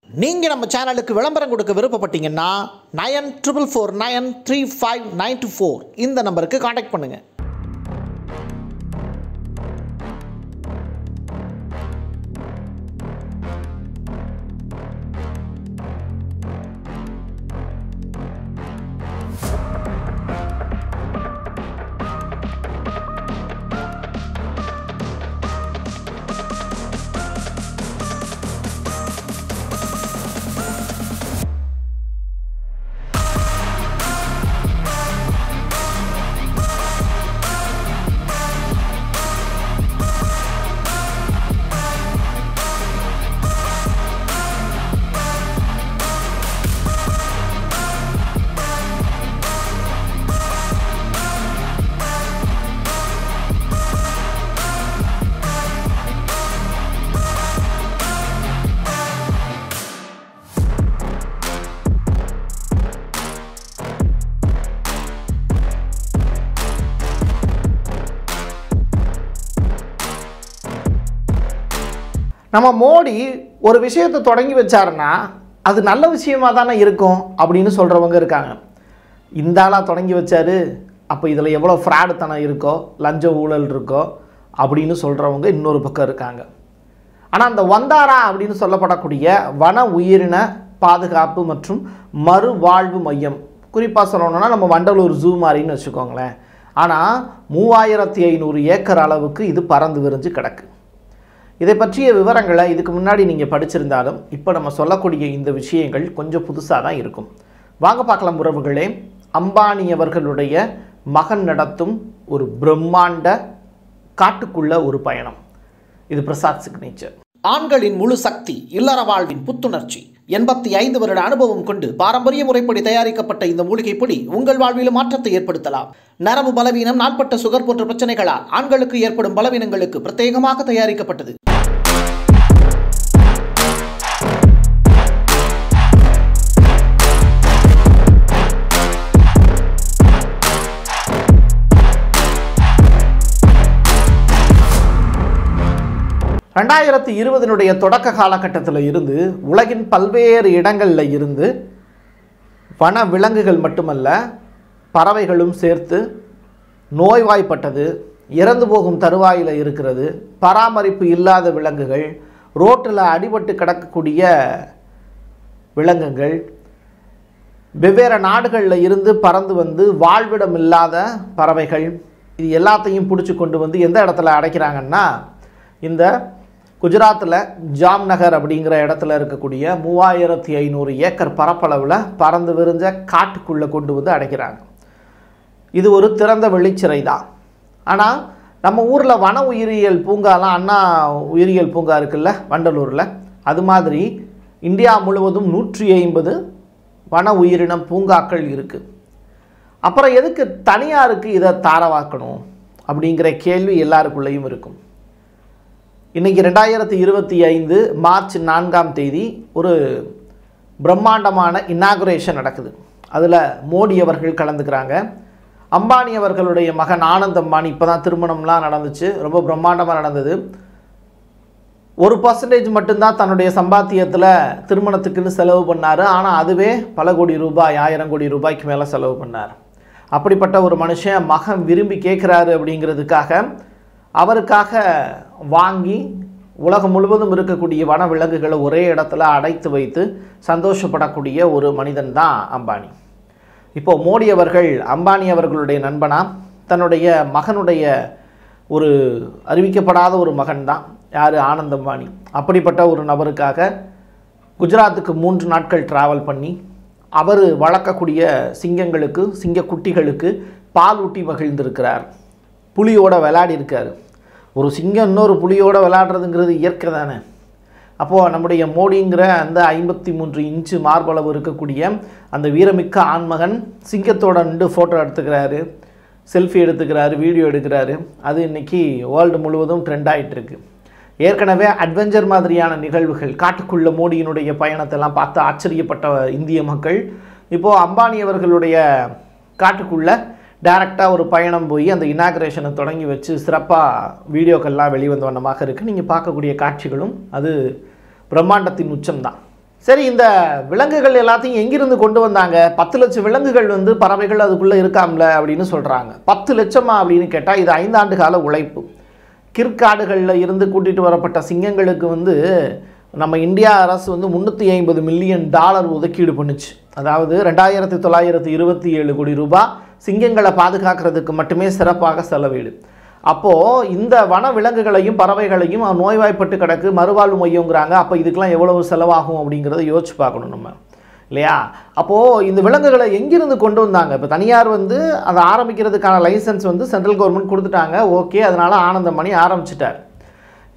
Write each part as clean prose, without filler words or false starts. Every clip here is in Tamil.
நீங்கள் நம்ம சேனலுக்கு விளம்பரம் கொடுக்க விருப்பப்பட்டீங்கன்னா 94493592 இந்த நம்பருக்கு காண்டாக்ட் பண்ணுங்கள். நம்ம மோடி ஒரு விஷயத்தை தொடங்கி வச்சாருன்னா அது நல்ல விஷயமாக தானே இருக்கும் அப்படின்னு சொல்கிறவங்க இருக்காங்க. இந்த ஆளாக தொடங்கி வச்சாரு, அப்போ இதில் எவ்வளோ ஃப்ராடுத்தனம் இருக்கோ, லஞ்ச ஊழல் இருக்கோ அப்படின்னு சொல்கிறவங்க இன்னொரு பக்கம் இருக்காங்க. ஆனால் அந்த வந்தாரா அப்படின்னு சொல்லப்படக்கூடிய வன உயிரின பாதுகாப்பு மற்றும் மறுவாழ்வு மையம், குறிப்பாக சொல்லணும்னா நம்ம வண்டலூர் ஜூ மாதிரின்னு வச்சுக்கோங்களேன். ஆனால் 3500 ஏக்கர் அளவுக்கு இது பறந்து விரிஞ்சு கிடக்கு. இதை பற்றிய விவரங்களை இதுக்கு முன்னாடி நீங்கள் படிச்சிருந்தாலும் இப்போ நம்ம சொல்லக்கூடிய இந்த விஷயங்கள் கொஞ்சம் புதுசாக தான் இருக்கும். வாங்க பார்க்கலாம் உறவுகளே. அம்பானி அவர்களுடைய மகன் நடத்தும் ஒரு பிரம்மாண்ட காட்டுக்குள்ள ஒரு பயணம். இது பிரசாத் சிக்னேச்சர். ஆண்களின் முழு சக்தி, இல்லற வாழ்வின் புத்துணர்ச்சி, 85 வருட அனுபவம் கொண்டு பாரம்பரிய முறைப்படி தயாரிக்கப்பட்ட இந்த மூலிகை பொடி உங்கள் வாழ்வில் மாற்றத்தை ஏற்படுத்தலாம். நரம்பு பலவீனம், நாள்பட்ட சுகர் போன்ற பிரச்சனைகளால் ஆண்களுக்கு ஏற்படும் பலவீனங்களுக்கு பிரத்யேகமாக தயாரிக்கப்பட்டது. ரெண்டாயிரத்தி 20 தொடக்க காலகட்டத்தில் இருந்து உலகின் பல்வேறு இடங்களில் இருந்து வன விலங்குகள் மட்டுமல்ல, பறவைகளும் சேர்த்து நோய்வாய்ப்பட்டது, இறந்து போகும் தருவாயில் இருக்கிறது, பராமரிப்பு இல்லாத விலங்குகள், ரோட்டில் அடிபட்டு கிடக்கக்கூடிய விலங்குகள், வெவ்வேறு நாடுகளில் இருந்து பறந்து வந்து வாழ்விடம் இல்லாத பறவைகள், இது எல்லாத்தையும் பிடிச்சி கொண்டு வந்து எந்த இடத்துல அடைக்கிறாங்கன்னா, இந்த குஜராத்தில் ஜாம்நகர் அப்படிங்கிற இடத்துல இருக்கக்கூடிய 3500 ஏக்கர் பரப்பளவில் பறந்து விரிஞ்ச காட்டுக்குள்ளே கொண்டு வந்து அடைக்கிறாங்க. இது ஒரு திறந்த வெளிச்சிறை தான். ஆனால் நம்ம ஊரில் வன உயிரியல் பூங்காலாம், அண்ணா உயிரியல் பூங்கா இருக்குல்ல வண்டலூரில், அது மாதிரி இந்தியா முழுவதும் 150 வன உயிரினம் பூங்காக்கள் இருக்குது. அப்புறம் எதுக்கு தனியாருக்கு இதை தாரவாக்கணும் அப்படிங்கிற கேள்வி எல்லாருக்குள்ளேயும் இருக்கும். இன்றைக்கி 2025 மார்ச் 4ஆம் தேதி ஒரு பிரம்மாண்டமான இன்னாகுரேஷன் நடக்குது. அதில் மோடி அவர்கள் கலந்துக்கிறாங்க. அம்பானி அவர்களுடைய மகன் ஆனந்த் அம்பானி இப்போ தான் திருமணம்லாம் நடந்துச்சு, ரொம்ப பிரம்மாண்டமாக நடந்தது. 1% மட்டும்தான் தன்னுடைய சம்பாத்தியத்தில் திருமணத்துக்குன்னு செலவு பண்ணார். ஆனால் அதுவே பல கோடி ரூபாய், 1000 கோடி ரூபாய்க்கு மேலே செலவு பண்ணார். அப்படிப்பட்ட ஒரு மனுஷன் மகன் விரும்பி கேட்குறாரு அப்படிங்கிறதுக்காக அவருக்காக வாங்கி உலகம் முழுவதும் இருக்கக்கூடிய வன விலங்குகளை ஒரே இடத்துல அடைத்து வைத்து சந்தோஷப்படக்கூடிய ஒரு மனிதன் தான் அம்பானி. இப்போது மோடி அவர்கள் அம்பானி அவர்களுடைய நண்பனா, தன்னுடைய மகனுடைய ஒரு அறிவிக்கப்படாத ஒரு மகன் தான் யார், ஆனந்த் அம்பானி. அப்படிப்பட்ட ஒரு நபருக்காக குஜராத்துக்கு 3 நாட்கள் ட்ராவல் பண்ணி அவர் வளர்க்கக்கூடிய சிங்கங்களுக்கு, சிங்கக்குட்டிகளுக்கு பால் ஊட்டி மகிழ்ந்திருக்கிறார். புலியோட விளையாடி இருக்கார். ஒரு சிங்கம் இன்னொரு புலியோடு விளையாடுறதுங்கிறது இயற்கை தானே. அப்போது நம்முடைய மோடிங்கிற அந்த 53 இன்ச்சு மார்பளவு இருக்கக்கூடிய அந்த வீரமிக்க ஆண்மகன் சிங்கத்தோட நின்று ஃபோட்டோ எடுத்துக்கிறாரு, செல்ஃபி எடுத்துக்கிறாரு, வீடியோ எடுக்கிறாரு. அது இன்றைக்கி வேர்ல்டு முழுவதும் ட்ரெண்ட் ஆகிட்டுருக்கு. ஏற்கனவே அட்வென்ச்சர் மாதிரியான நிகழ்வுகள், காட்டுக்குள்ள மோடியினுடைய பயணத்தெல்லாம் பார்த்து ஆச்சரியப்பட்ட இந்திய மக்கள் இப்போது அம்பானி அவர்களுடைய காட்டுக்குள்ளே டைரெக்டாக ஒரு பயணம் போய் அந்த இனாக்ரேஷனை தொடங்கி வச்சு சிறப்பாக வீடியோக்கள்லாம் வெளிவந்த வண்ணமாக இருக்குது. நீங்கள் பார்க்கக்கூடிய காட்சிகளும் அது பிரம்மாண்டத்தின் உச்சம்தான். சரி, இந்த விலங்குகள் எல்லாத்தையும் எங்கிருந்து கொண்டு வந்தாங்க? 10 லட்சம் விலங்குகள் வந்து பறவைகள் அதுக்குள்ளே இருக்காம்ல அப்படின்னு சொல்கிறாங்க. 10 லட்சமா அப்படின்னு கேட்டால் இது 5 ஆண்டு கால உழைப்பு. கிற்காடுகளில் இருந்து கூட்டிகிட்டு வரப்பட்ட சிங்கங்களுக்கு வந்து நம்ம இந்தியா அரசு வந்து $350 மில்லியன் ஒதுக்கீடு பண்ணுச்சு. அதாவது 2927 கோடி ரூபாய் சிங்கங்களை பாதுகாக்கிறதுக்கு மட்டுமே சிறப்பாக செலவீடு. அப்போது இந்த வன விலங்குகளையும் பறவைகளையும் நோய்வாய்ப்பட்டு கிடக்கு, மறுவாழ்வு மையங்கிறாங்க. அப்போ இதுக்கெல்லாம் எவ்வளவு செலவாகும் அப்படிங்கிறத யோசிச்சு பார்க்கணும் நம்ம, இல்லையா? அப்போது இந்த விலங்குகளை எங்கிருந்து கொண்டு வந்தாங்க? இப்போ தனியார் வந்து அதை ஆரம்பிக்கிறதுக்கான லைசன்ஸ் வந்து சென்ட்ரல் கவர்மெண்ட் கொடுத்துட்டாங்க. ஓகே, அதனால் ஆனந்தமணி ஆரம்பிச்சிட்டார்.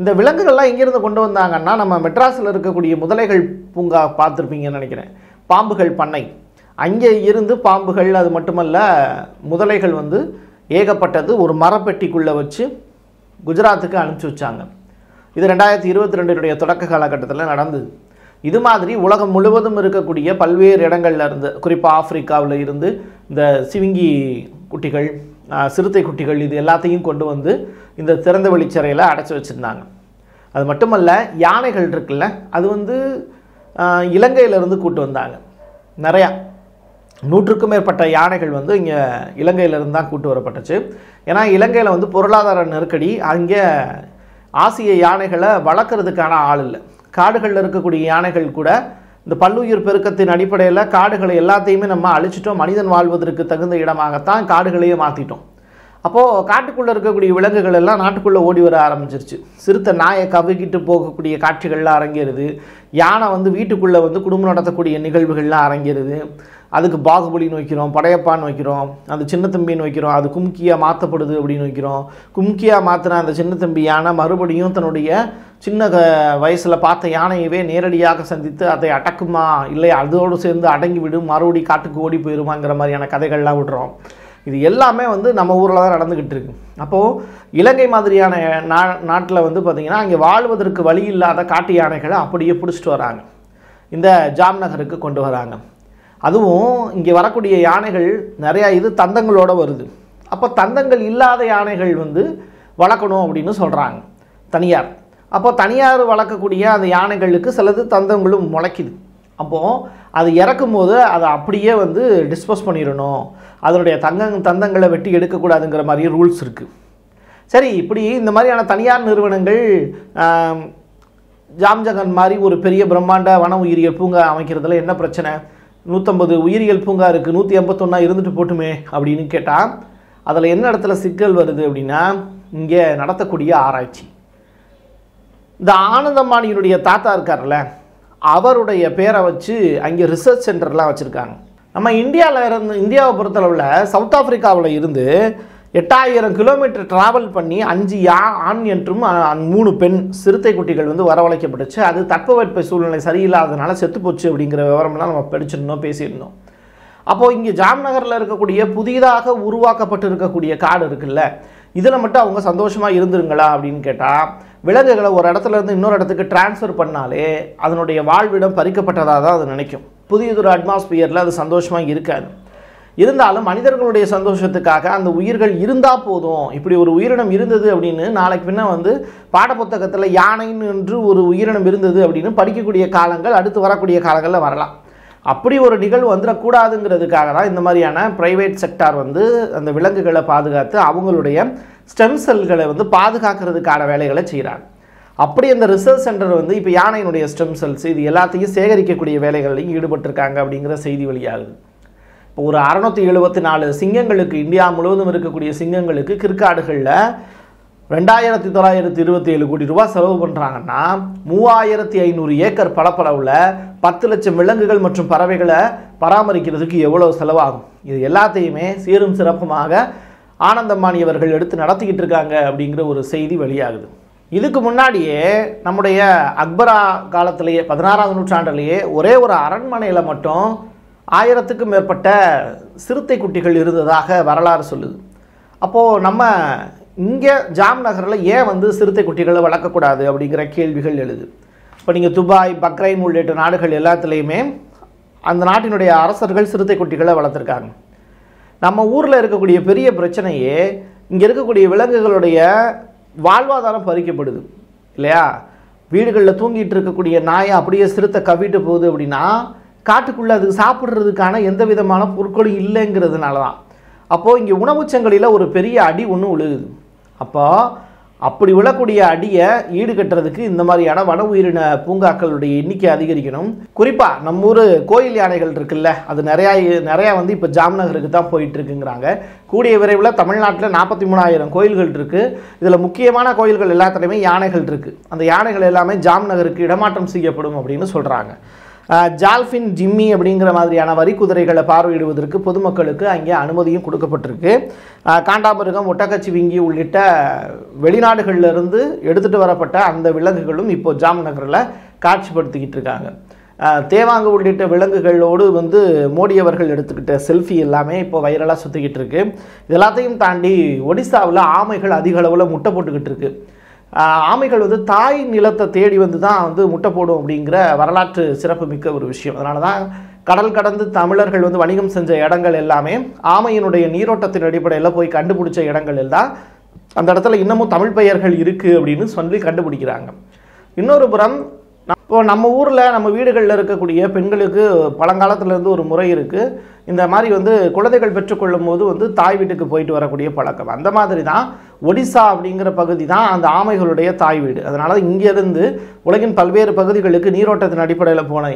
இந்த விலங்குகள்லாம் எங்கேருந்து கொண்டு வந்தாங்கன்னா, நம்ம மெட்ராஸில் இருக்கக்கூடிய முதலைகள் பூங்கா பார்த்துருப்பீங்கன்னு நினைக்கிறேன், பாம்புகள் பண்ணை, அங்கே இருந்து பாம்புகள் அது மட்டுமல்ல முதலைகள் வந்து ஏகப்பட்டது ஒரு மரப்பெட்டிக்குள்ளே வச்சு குஜராத்துக்கு அனுப்பிச்சி வச்சாங்க. இது 2022 தொடக்க காலகட்டத்தில் நடந்தது. இது மாதிரி உலகம் முழுவதும் இருக்கக்கூடிய பல்வேறு இடங்கள்ல இருந்து, குறிப்பாக ஆப்பிரிக்காவில் இருந்து இந்த சிவிங்கி குட்டிகள், சிறுத்தை குட்டிகள், இது எல்லாத்தையும் கொண்டு வந்து இந்த திறந்த வெளிச்சிறையில் அடைச்சி வச்சுருந்தாங்க. அது மட்டுமல்ல, யானைகள் இருக்குல்ல, அது வந்து இலங்கையிலேருந்து கூட்டு வந்தாங்க. நிறையா 100க்கும் மேற்பட்ட யானைகள் வந்து இங்கே இலங்கையிலேருந்து தான் கூட்டு வரப்பட்டுச்சு. ஏன்னா இலங்கையில் வந்து பொருளாதார நெருக்கடி, அங்கே ஆசிய யானைகளை வளர்க்குறதுக்கான ஆள் இல்லை. காடுகளில் இருக்கக்கூடிய யானைகள் கூட இந்த பல்லுயிர் பெருக்கத்தின் அடிப்படையில் காடுகளை எல்லாத்தையுமே நம்ம அழிச்சிட்டோம். மனிதன் வாழ்வதற்கு தகுந்த இடமாகத்தான் காடுகளையே மாற்றிட்டோம். அப்போது காட்டுக்குள்ளே இருக்கக்கூடிய விலங்குகள் எல்லாம் நாட்டுக்குள்ளே ஓடி வர ஆரம்பிச்சிருச்சு. சிறுத்தை நாயை கவிக்கிட்டு போகக்கூடிய காட்சிகள்லாம் அரங்கேறுது. யானை வந்து வீட்டுக்குள்ளே வந்து குடும்பம் நடத்தக்கூடிய நிகழ்வுகள்லாம் அரங்கேறுது. அதுக்கு பாகுபலின்னு வைக்கிறோம், படையப்பான்னு வைக்கிறோம், அந்த சின்ன தம்பின்னு வைக்கிறோம், அது கும்கியாக மாற்றப்படுது அப்படின்னு வைக்கிறோம். கும்கியாக மாற்றின அந்த சின்ன தம்பி யானை மறுபடியும் தன்னுடைய சின்ன வயசில் பார்த்த யானையவே நேரடியாக சந்தித்து அதை அடக்குமா, இல்லை அதோடு சேர்ந்து அடங்கி விடும், மறுபடி காட்டுக்கு ஓடி போயிடுமாங்கிற மாதிரியான கதைகள்லாம் விடுறோம். இது எல்லாமே வந்து நம்ம ஊரில் தான் நடந்துக்கிட்டு இருக்கு. அப்போது இலங்கை மாதிரியான நாட்டில் வந்து பார்த்திங்கன்னா அங்கே வாழ்வதற்கு வழி இல்லாத காட்டு யானைகளை அப்படியே பிடிச்சிட்டு வராங்க, இந்த ஜாம்நகருக்கு கொண்டு வராங்க. அதுவும் இங்கே வரக்கூடிய யானைகள் நிறையா இது தந்தங்களோடு வருது. அப்போ தந்தங்கள் இல்லாத யானைகள் வந்து வளர்க்கணும் அப்படின்னு சொல்கிறாங்க தனியார். அப்போ தனியார் வளர்க்கக்கூடிய அந்த யானைகளுக்கு சிலது தந்தங்களும் முளைக்குது. அப்போது அது இறக்கும் போது அதை அப்படியே வந்து டிஸ்போஸ் பண்ணிடணும், அதனுடைய தந்தங்களை வெட்டி எடுக்கக்கூடாதுங்கிற மாதிரி ரூல்ஸ் இருக்குது. சரி, இப்படி இந்த மாதிரியான தனியார் நிறுவனங்கள் ஜாம்ஜகன் மாதிரி ஒரு பெரிய பிரம்மாண்ட வன உயிரியல் பூங்கா அமைக்கிறதுல என்ன பிரச்சனை? 150 உயிரியல் பூங்கா இருக்குது, 151 இருந்துட்டு போட்டுமே அப்படின்னு கேட்டால் அதில் என்ன இடத்துல சிக்கல் வருது அப்படின்னா, இங்கே நடத்தக்கூடிய ஆராய்ச்சி. இந்த ஆனந்தமானியினுடைய தாத்தா இருக்கார்ல, அவருடைய பேரை வச்சு அங்கே ரிசர்ச் சென்டர்லாம் வச்சுருக்காங்க. நம்ம இந்தியாவை பொறுத்தளவில் சவுத் ஆஃப்ரிக்காவில் இருந்து 8000 கிலோமீட்டர் ட்ராவல் பண்ணி 5 ஆண் என்றும் 3 பெண் சிறுத்தை குட்டிகள் வந்து வரவழைக்கப்பட்டுச்சு. அது தட்பவெட்ப சூழ்நிலை சரியில்லாததுனால செத்துப்போச்சு அப்படிங்கிற விவரம்லாம் நம்ம படிச்சிருந்தோம், பேசியிருந்தோம். அப்போது இங்கே ஜாம்நகரில் இருக்கக்கூடிய புதிதாக உருவாக்கப்பட்டு இருக்கக்கூடிய காடு இருக்குல்ல, இதில் மட்டும் அவங்க சந்தோஷமாக இருந்துருங்களா அப்படின்னு கேட்டால், விலங்குகளை ஒரு இடத்துல இருந்து இன்னொரு இடத்துக்கு டிரான்ஸ்ஃபர் பண்ணாலே அதனுடைய வாழ்விடம் பறிக்கப்பட்டதாக தான் அது நினைக்கும். புதியதொரு அட்மாஸ்பியரில் அது சந்தோஷமாக இருக்காது. இருந்தாலும் மனிதர்களுடைய சந்தோஷத்துக்காக அந்த உயிர்கள் இருந்தால் போதும், இப்படி ஒரு உயிரினம் இருந்தது அப்படின்னு நாளைக்கு பின்ன வந்து பாடப்புத்தகத்தில் யானைன்னு என்று ஒரு உயிரினம் இருந்தது அப்படின்னு படிக்கக்கூடிய காலங்கள் அடுத்து வரக்கூடிய காலங்களில் வரலாம். அப்படி ஒரு நிகழ்வு வந்துடக்கூடாதுங்கிறதுக்காக தான் இந்த மாதிரியான ப்ரைவேட் செக்டார் வந்து அந்த விலங்குகளை பாதுகாத்து அவங்களுடைய ஸ்டெம் செல்களை வந்து பாதுகாக்கிறதுக்கான வேலைகளை செய்கிறாங்க. அப்படி அந்த ரிசர்ச் சென்டர் வந்து இப்போ யானையினுடைய ஸ்டெம் செல்ஸ் இது எல்லாத்தையும் சேகரிக்கக்கூடிய வேலைகளையும் ஈடுபட்டிருக்காங்க அப்படிங்கிற செய்தி வெளியாகுது. இப்போ ஒரு 674 சிங்கங்களுக்கு, இந்தியா முழுவதும் இருக்கக்கூடிய சிங்கங்களுக்கு கிற்காடுகளில் 2927 கோடி ரூபாய் செலவு பண்ணுறாங்கன்னா 3500 ஏக்கர் பரப்பளவில் 10 லட்சம் விலங்குகள் மற்றும் பறவைகளை பராமரிக்கிறதுக்கு எவ்வளோ செலவாகும்? இது எல்லாத்தையுமே சீரும் சிறப்புமாக ஆனந்தமானி அவர்கள் எடுத்து நடத்திக்கிட்டு இருக்காங்க அப்படிங்கிற ஒரு செய்தி வெளியாகுது. இதுக்கு முன்னாடியே நம்முடைய அக்பரா காலத்திலேயே 16ஆம் நூற்றாண்டிலேயே ஒரே ஒரு அரண்மனையில் மட்டும் 1000க்கும் மேற்பட்ட சிறுத்தை குட்டிகள் இருந்ததாக வரலாறு சொல்லுது. அப்போது நம்ம இங்கே ஜாம்நகரில் ஏன் வந்து சிறுத்தை குட்டிகளை வளர்க்கக்கூடாது அப்படிங்கிற கேள்விகள் எழுது. இப்போ நீங்கள் துபாய், பக்ரைன் உள்ளிட்ட நாடுகள் எல்லாத்துலேயுமே அந்த நாட்டினுடைய அரசர்கள் சிறுத்தை குட்டிகளை வளர்த்துருக்காங்க. நம்ம ஊரில் இருக்கக்கூடிய பெரிய பிரச்சனையே இங்கே இருக்கக்கூடிய விலங்குகளுடைய வாழ்வாதாரம் பறிக்கப்படுது இல்லையா? வீடுகளில் தூங்கிட்டு இருக்கக்கூடிய நாயை அப்படியே சிறுத்தை கவ்விட்டு போகுது அப்படின்னா காட்டுக்குள்ளே அது சாப்பிட்றதுக்கான எந்த விதமான பொருட்களும் இல்லைங்கிறதுனால தான். அப்போது இங்கே உணவுச்சங்கிலியில் ஒரு பெரிய அடி ஒன்று விழுகுது. அப்போ அப்படி விழக்கூடிய அடியை ஈடுகட்டுறதுக்கு இந்த மாதிரியான வன உயிரின பூங்காக்களுடைய எண்ணிக்கை அதிகரிக்கணும். குறிப்பாக நம்ம ஊர் கோயில் யானைகள் இருக்குல்ல, அது நிறையா வந்து இப்போ ஜாம்நகருக்கு தான் போயிட்டுருக்குங்கிறாங்க. கூடிய விரைவில் தமிழ்நாட்டில் 43,000 கோயில்கள் இருக்குது. இதில் முக்கியமான கோயில்கள் எல்லாத்துலேயுமே யானைகள் இருக்குது. அந்த யானைகள் எல்லாமே ஜாம்நகருக்கு இடமாற்றம் செய்யப்படும் அப்படின்னு சொல்கிறாங்க. ஜால்ஃபின், ஜிம்மி அப்படிங்கிற மாதிரியான வரி குதிரைகளை பார்வையிடுவதற்கு பொதுமக்களுக்கு அங்கே அனுமதியும் கொடுக்கப்பட்டிருக்கு. காண்டாமிருகம், ஒட்டகச்சிவிங்கி உள்ளிட்ட வெளிநாடுகளிலிருந்து எடுத்துகிட்டு வரப்பட்ட அந்த விலங்குகளும் இப்போ ஜாம்நகரில் காட்சிப்படுத்திக்கிட்டு இருக்காங்க. தேவாங்கு உள்ளிட்ட விலங்குகளோடு வந்து மோடி அவர்கள் எடுத்துக்கிட்ட செல்ஃபி எல்லாமே இப்போ வைரலாக சுற்றிக்கிட்டு இருக்கு. இது எல்லாத்தையும் தாண்டி ஒடிசாவில் ஆமைகள் அதிக அளவில் முட்டை போட்டுக்கிட்டு இருக்கு. ஆமைகள் வந்து தாய் நிலத்தை தேடி வந்து தான் வந்து முட்டை போடும் அப்படிங்கிற வரலாற்று சிறப்பு மிக்க ஒரு விஷயம். அதனால தான் கடல் கடந்து தமிழர்கள் வந்து வணிகம் செஞ்ச இடங்கள் எல்லாமே ஆமையினுடைய நீரோட்டத்தின் அடிப்படையில் போய் கண்டுபிடிச்ச இடங்கள் எல்லாம் அந்த இடத்துல இன்னமும் தமிழ் பெயர்கள் இருக்குது அப்படின்னு சொல்லி கண்டுபிடிக்கிறாங்க. இன்னொரு புறம் இப்போ நம்ம ஊரில் நம்ம வீடுகளில் இருக்கக்கூடிய பெண்களுக்கு பழங்காலத்துலேருந்து ஒரு முறை இருக்குது. இந்த மாதிரி வந்து குழந்தைகள் பெற்றுக்கொள்ளும் போது வந்து தாய் வீட்டுக்கு போயிட்டு வரக்கூடிய பழக்கம். அந்த மாதிரி தான் ஒடிசா அப்படிங்கிற பகுதி தான் அந்த ஆமைகளுடைய தாய் வீடு. அதனால் இங்கேருந்து உலகின் பல்வேறு பகுதிகளுக்கு நீரோட்டத்தின் அடிப்படையில் போன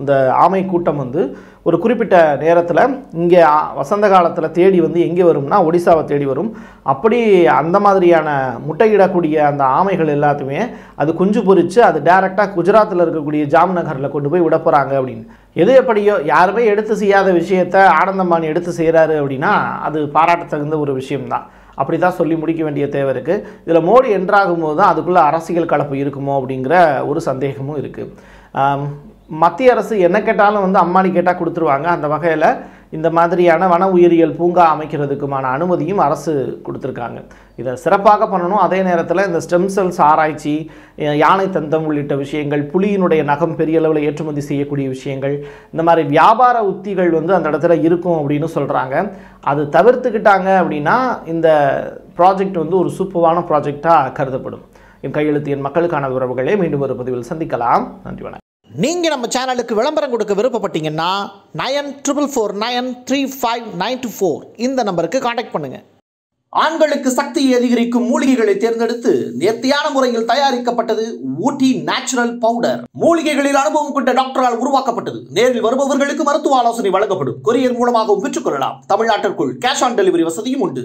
இந்த ஆமை கூட்டம் வந்து ஒரு குறிப்பிட்ட நேரத்தில் இங்கே வசந்த காலத்தில் தேடி வந்து எங்கே வரும்னா ஒடிசாவை தேடி வரும். அப்படி அந்த மாதிரியான முட்டையிடக்கூடிய அந்த ஆமைகள் எல்லாத்தையுமே அது குஞ்சு பொறித்து அது டைரெக்டாக குஜராத்தில் இருக்கக்கூடிய ஜாம்நகரில் கொண்டு போய் விட போகிறாங்க அப்படின்னு. எது எப்படியோ யாருமே எடுத்து செய்யாத விஷயத்தை ஆனந்தமான் எடுத்து செய்கிறாரு அப்படின்னா அது பாராட்ட தகுந்த ஒரு விஷயம்தான். அப்படி தான் சொல்லி முடிக்க வேண்டிய தேவை இருக்குது. இதில் மோடி என்றாகும் போது தான் அதுக்குள்ளே அரசியல் கலப்பு இருக்குமோ அப்படிங்கிற ஒரு சந்தேகமும் இருக்குது. மத்திய அரசு என்ன கேட்டாலும் வந்து அம்மானி கேட்டால் கொடுத்துருவாங்க. அந்த வகையில் இந்த மாதிரியான வன உயிரியல் பூங்கா அமைக்கிறதுக்குமான அனுமதியும் அரசு கொடுத்துருக்காங்க. இதை சிறப்பாக பண்ணணும். அதே நேரத்தில் இந்த ஸ்டெம் செல்ஸ் ஆராய்ச்சி, யானை தந்தம் உள்ளிட்ட விஷயங்கள், புலியினுடைய நகம் பெரிய அளவில் ஏற்றுமதி செய்யக்கூடிய விஷயங்கள், இந்த மாதிரி வியாபார உத்திகள் வந்து அந்த இடத்துல இருக்கும் அப்படின்னு சொல்கிறாங்க. அது தவிர்த்துக்கிட்டாங்க அப்படின்னா இந்த ப்ராஜெக்ட் வந்து ஒரு சூப்பரான ப்ராஜெக்டாக கருதப்படும். என் கையெழுத்து என் மக்களுக்கான உறவுகளே, மீண்டும் ஒரு பதிவில் சந்திக்கலாம். நன்றி, வணக்கம். நீங்கள் நம்ம சேனலுக்கு விளம்பரம் கொடுக்க விருப்பப்பட்டீங்கன்னா 9444935924 இந்த நம்பருக்கு கான்டாக்ட் பண்ணுங்கள். ஆண்களுக்கு சக்தியை அதிகரிக்கும் மூலிகைகளை தேர்ந்தெடுத்து நேர்த்தியான முறையில் தயாரிக்கப்பட்டது ஊட்டி நேச்சுரல் பவுடர். மூலிகைகளில் அனுபவம் கொண்ட டாக்டரால் உருவாக்கப்பட்டது. நேரில் வருபவர்களுக்கு மருத்துவ ஆலோசனை வழங்கப்படும். கொரியர் மூலமாகவும் பெற்றுக்கொள்ளலாம். தமிழ்நாட்டிற்குள் கேஷ் ஆன் டெலிவரி வசதியும் உண்டு.